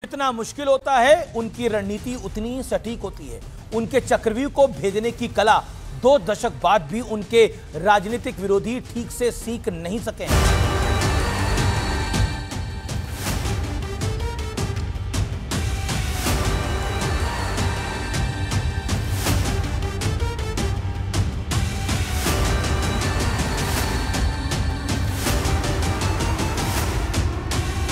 जितना मुश्किल होता है उनकी रणनीति उतनी ही सटीक होती है। उनके चक्रव्यूह को भेजने की कला 2 दशक बाद भी उनके राजनीतिक विरोधी ठीक से सीख नहीं सके हैं।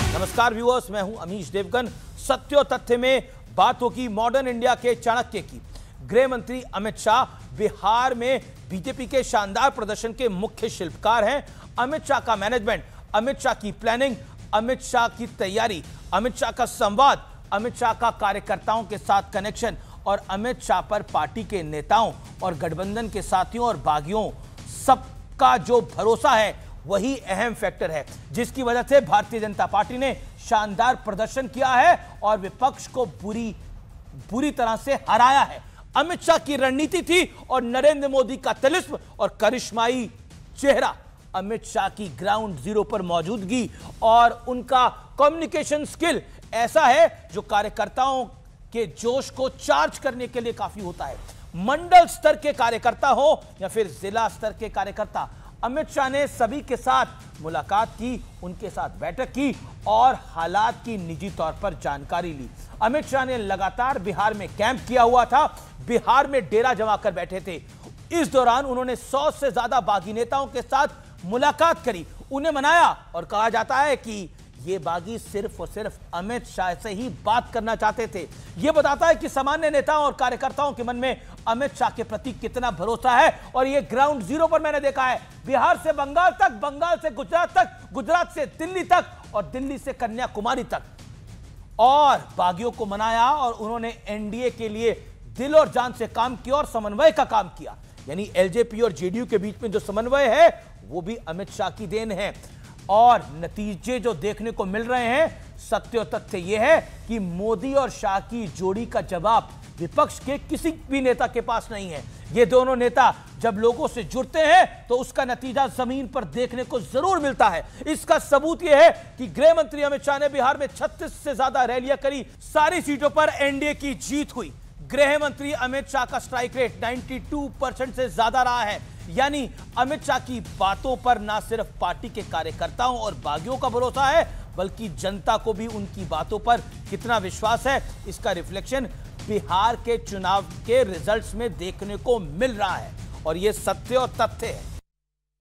नमस्कार व्यूअर्स, मैं हूं अमीश देवगन। सत्य और तथ्य में बात होगी मॉडर्न इंडिया के चाणक्य की। गृह मंत्री अमित शाह बिहार में बीजेपी के शानदार प्रदर्शन के मुख्य शिल्पकार हैं। अमित शाह का मैनेजमेंट, अमित शाह की प्लानिंग, अमित शाह की तैयारी, अमित शाह का संवाद, अमित शाह का कार्यकर्ताओं के साथ कनेक्शन और अमित शाह पर पार्टी के नेताओं और गठबंधन के साथियों और बागियों सबका जो भरोसा है वही अहम फैक्टर है, जिसकी वजह से भारतीय जनता पार्टी ने शानदार प्रदर्शन किया है और विपक्ष को बुरी तरह से हराया है। अमित शाह की रणनीति थी और नरेंद्र मोदी का तिलिस्म और करिश्माई चेहरा, अमित शाह की ग्राउंड जीरो पर मौजूदगी और उनका कम्युनिकेशन स्किल ऐसा है जो कार्यकर्ताओं के जोश को चार्ज करने के लिए काफी होता है। मंडल स्तर के कार्यकर्ता हो या फिर जिला स्तर के कार्यकर्ता, अमित शाह ने सभी के साथ मुलाकात की, उनके साथ बैठक की और हालात की निजी तौर पर जानकारी ली। अमित शाह ने लगातार बिहार में कैंप किया हुआ था, बिहार में डेरा जमा कर बैठे थे। इस दौरान उन्होंने 100 से ज्यादा बागी नेताओं के साथ मुलाकात करी, उन्हें मनाया और कहा जाता है कि ये बागी सिर्फ और सिर्फ अमित शाह से ही बात करना चाहते थे। यह बताता है कि सामान्य नेताओं और कार्यकर्ताओं के मन में अमित शाह के प्रति कितना भरोसा है। और यह ग्राउंड जीरो पर मैंने देखा है, बिहार से बंगाल तक, बंगाल से गुजरात तक, गुजरात से दिल्ली तक और दिल्ली से कन्याकुमारी तक। और बागियों को मनाया और उन्होंने एनडीए के लिए दिल और जान से काम किया और समन्वय का काम किया। यानी एलजेपी और जेडीयू के बीच में जो समन्वय है वो भी अमित शाह की देन है। और नतीजे जो देखने को मिल रहे हैं, सत्य और तथ्य यह है कि मोदी और शाह की जोड़ी का जवाब विपक्ष के किसी भी नेता के पास नहीं है। ये दोनों नेता जब लोगों से जुड़ते हैं तो उसका नतीजा जमीन पर देखने को जरूर मिलता है। इसका सबूत यह है कि गृह मंत्री अमित शाह ने बिहार में 36 से ज्यादा रैलियां करी, सारी सीटों पर एनडीए की जीत हुई। गृह मंत्री अमित शाह का स्ट्राइक रेट 92% से ज्यादा रहा है। यानी अमित शाह की बातों पर ना सिर्फ पार्टी के कार्यकर्ताओं और बागियों का भरोसा है, बल्कि जनता को भी उनकी बातों पर कितना विश्वास है, इसका रिफ्लेक्शन बिहार के चुनाव के रिजल्ट्स में देखने को मिल रहा है। और यह सत्य और तथ्य है।